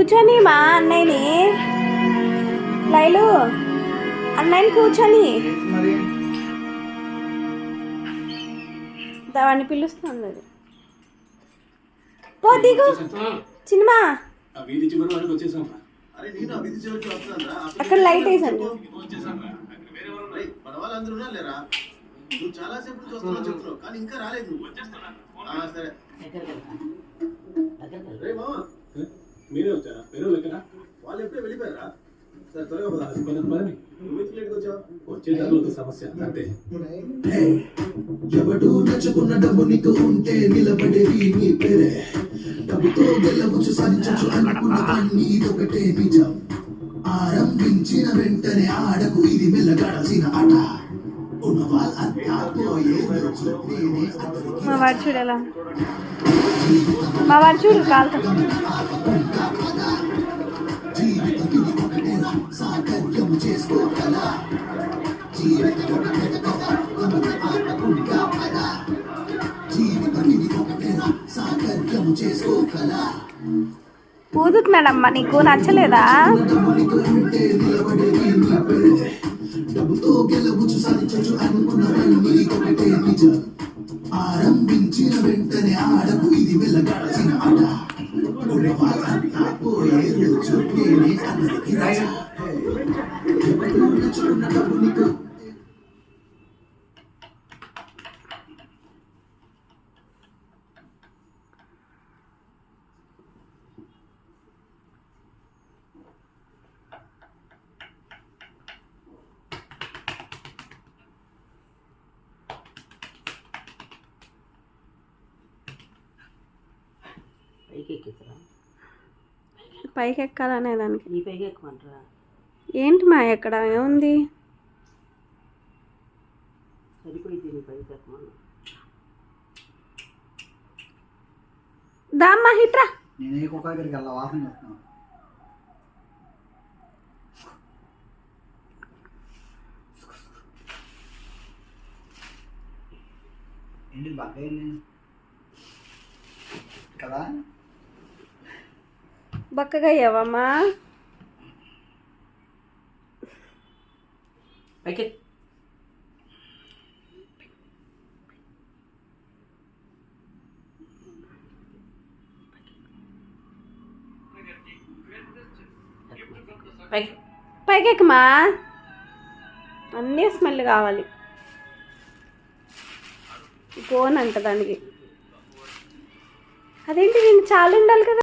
కూర్చొని మా అన్నయ్యని లైలు అన్నయ్యని కూర్చొని దాన్ని పిలుస్తుంది అది. పో దిగు చిన్నమా. అక్కడ లైట్ వేసండి. మీరే వచ్చారా? వాళ్ళు ఎప్పుడే వెళ్ళిపోయారా? సరే త్వరగా వచ్చే సమస్య అంతే. ఎవడు నచ్చుకున్న డబ్బు నీకు ఉంటే నిలబడేది నీ పేరే. డబ్బుతో గెలవచ్చు సాధించచ్చు అనుకున్న కానీ ఒకటే నిజం. ఆరంభించిన వెంటనే ఆడకు ఇది మెల్లగాడాల్సిన ఆట. ఉన్న వాళ్ళంతా పోయే మా వాడు చూడలా మా వాడు చూడు కాలుతో సాకర్యం చేసుకోగల జీవితం సాకర్యం చేసుకోగల. పూదుతున్నాడమ్మా, నీకు నచ్చలేదా? డబ్బుతో గెలవచ్చు సాధించచ్చు అనుకున్నవన్నీ ఒకటే నిజం. ఆరంభించిన వెంటనే ఆడకు ఇది వెళ్ళగాల్సిన ఆట. పోయే రోజు నేనే అందరికి రాజా. నచ్చుకున్న డబ్బు నీకు పైకి ఎక్కాలనే దానికి. ఈ పైకి ఎక్కుమంటారా? ఏంటి మా ఎక్కడ ఏముంది? సరిపోయింది నీ పైకి ఎక్కమన్నా. దామ్మా హిట్రా. నేను ఏ కుక్క దగ్గరికి వెళ్ళా వాసన చేస్తున్నాను. ఏంటి బాగా కదా బక్కగా అయ్యావమ్మా. పైకి పైకెక్కమా. అన్నీ స్మెల్ కావాలి. గోన్ అంట దానికి. అదేంటి నేను చాలా ఉండాలి కదా.